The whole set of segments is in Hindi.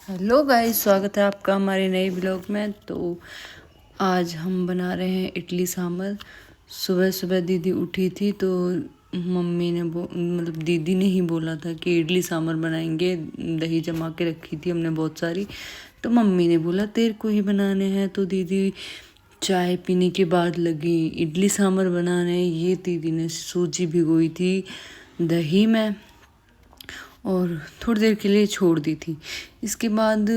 हेलो गाइस, स्वागत है आपका हमारे नए ब्लॉग में। तो आज हम बना रहे हैं इडली सांभर। सुबह सुबह दीदी उठी थी तो मम्मी ने मतलब दीदी ने ही बोला था कि इडली सांभर बनाएंगे। दही जमा के रखी थी हमने बहुत सारी, तो मम्मी ने बोला तेरे को ही बनाने हैं। तो दीदी चाय पीने के बाद लगी इडली सांभर बनाने। ये दीदी ने सूजी भिगोई थी दही में और थोड़ी देर के लिए छोड़ दी थी। इसके बाद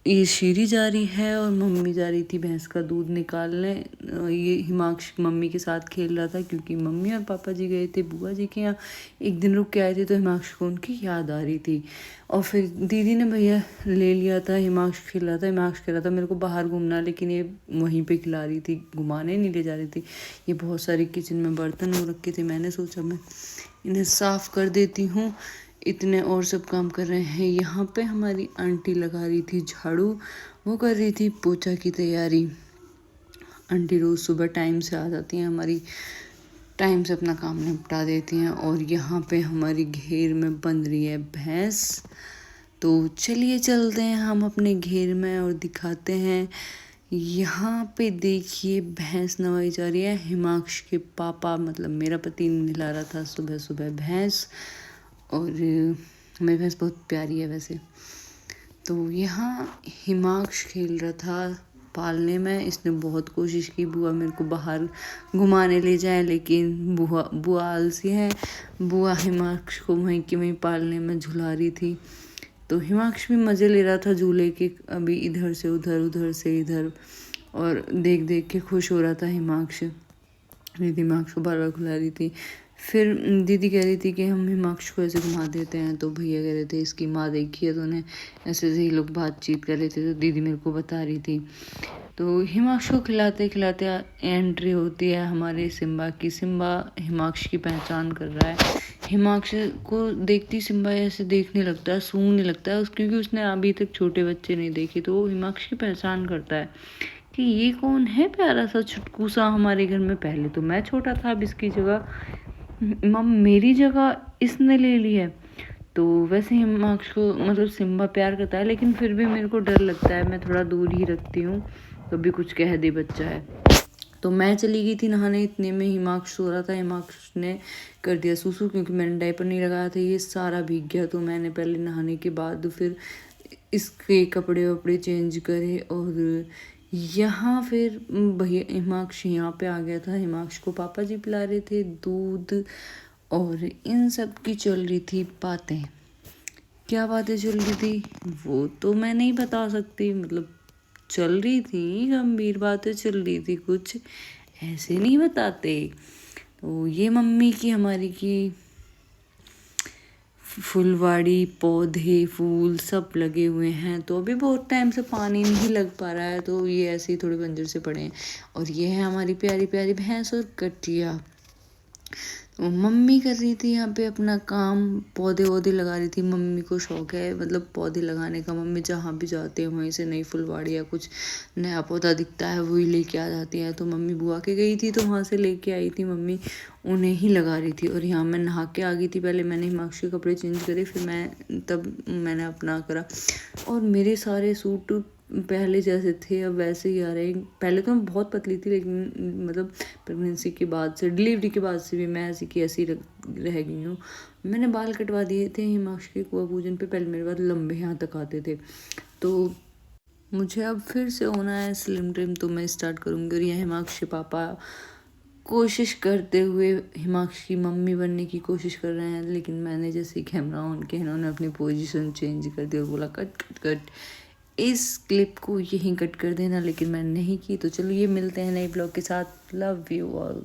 ये शीरी जा रही है और मम्मी जा रही थी भैंस का दूध निकालने। ये हिमांश मम्मी के साथ खेल रहा था क्योंकि मम्मी और पापा जी गए थे बुआ जी के यहाँ, एक दिन रुक के आए थे, तो हिमांश को उनकी याद आ रही थी। और फिर दीदी ने भैया ले लिया था। हिमांश खेल रहा था, हिमांश कह रहा था मेरे को बाहर घूमना, लेकिन ये वहीं पे खिला रही थी, घुमाने नहीं ले जा रही थी। ये बहुत सारे किचन में बर्तन हो रखे थे, मैंने सोचा मैं इन्हें साफ़ कर देती हूँ। इतने और सब काम कर रहे हैं। यहाँ पे हमारी आंटी लगा रही थी झाड़ू, वो कर रही थी पोछा की तैयारी। आंटी रोज़ सुबह टाइम से आ जाती हैं हमारी, टाइम से अपना काम निपटा देती हैं। और यहाँ पे हमारी घेर में बन रही है भैंस। तो चलिए चलते हैं हम अपने घेर में और दिखाते हैं। यहाँ पे देखिए भैंस नवाई जा रही है। हिमांश के पापा मतलब मेरा पति नहला रहा था सुबह सुबह भैंस, और मेरी भैंस बहुत प्यारी है वैसे। तो यहाँ हिमांश खेल रहा था पालने में। इसने बहुत कोशिश की बुआ मेरे को बाहर घुमाने ले जाए, लेकिन बुआ आलसी है। बुआ हिमांश को वहीं के वहीं पालने में झुला रही थी। तो हिमांश भी मज़े ले रहा था झूले के, अभी इधर से उधर उधर से इधर, और देख देख के खुश हो रहा था हिमांश। दीदी हिमांश को बार बार खिला रही थी। फिर दीदी कह रही थी कि हम हिमांश को ऐसे घुमा देते हैं, तो भैया कह रहे थे इसकी माँ देखी है तो उन्हें ऐसे ही लोग बातचीत कर रहे थे, तो दीदी मेरे को बता रही थी। तो हिमांश को खिलाते खिलाते एंट्री होती है हमारे सिम्बा की। सिम्बा हिमांश की पहचान कर रहा है। हिमांश को देखती सिम्बा ऐसे देखने लगता है, सूंघने लगता है क्योंकि उसने अभी तक छोटे बच्चे नहीं देखे, तो वो हिमांश की पहचान करता है कि ये कौन है प्यारा सा छुटकू सा हमारे घर में। पहले तो मैं छोटा था, अब इसकी जगह मेरी जगह इसने ले ली है। तो वैसे हिमांश को मतलब सिम्बा प्यार करता है, लेकिन फिर भी मेरे को डर लगता है, मैं थोड़ा दूर ही रखती हूँ, कभी कुछ कह दे बच्चा है। तो मैं चली गई थी नहाने, इतने में हिमांश सो रहा था। हिमांश ने कर दिया सूसू, क्योंकि मैंने डायपर नहीं लगाया था, ये सारा भीग गया। तो मैंने पहले नहाने के बाद फिर इसके कपड़े वपड़े चेंज करे, और यहाँ फिर भैया हिमांश यहाँ पे आ गया था। हिमांश को पापा जी पिला रहे थे दूध, और इन सब की चल रही थी बातें। क्या बातें चल रही थी वो तो मैं नहीं बता सकती, मतलब चल रही थी गंभीर बातें चल रही थी, कुछ ऐसे नहीं बताते। तो ये मम्मी की हमारी की फुलवाड़ी, पौधे फूल सब लगे हुए हैं। तो अभी बहुत टाइम से पानी नहीं लग पा रहा है, तो ये ऐसे ही थोड़े बंजर से पड़े हैं। और ये है हमारी प्यारी प्यारी भैंस और कटिया। तो मम्मी कर रही थी यहाँ पे अपना काम, पौधे वौधे लगा रही थी। मम्मी को शौक है मतलब पौधे लगाने का। मम्मी जहाँ भी जाते हैं वहीं से नई फुलवाड़ी या कुछ नया पौधा दिखता है वही लेके आ जाती है। तो मम्मी बुआ के गई थी तो वहाँ से लेके आई थी, मम्मी उन्हें ही लगा रही थी। और यहाँ मैं नहा के आ गई थी, पहले मैंने हिमांश के कपड़े चेंज करे, फिर मैंने अपना करा। और मेरे सारे सूट पहले जैसे थे अब वैसे ही आ रहे। पहले तो मैं बहुत पतली थी, लेकिन मतलब प्रेगनेंसी के बाद से, डिलीवरी के बाद से भी मैं ऐसी की ऐसी रह गई हूँ। मैंने बाल कटवा दिए थे हिमांश के कुआ पूजन पे, पहले मेरे बाद लंबे यहाँ तक आते थे। तो मुझे अब फिर से होना है स्लिम ट्रिम, तो मैं स्टार्ट करूँगी। और यह हिमांश के पापा कोशिश करते हुए हिमांश की मम्मी बनने की कोशिश कर रहे हैं, लेकिन मैंने जैसे कैमरा ऑन किया इन्होंने अपनी पोजीशन चेंज कर दी और बोला कट कट कट, इस क्लिप को यहीं कट कर देना, लेकिन मैंने नहीं की। तो चलो ये मिलते हैं नए ब्लॉग के साथ। Love you all.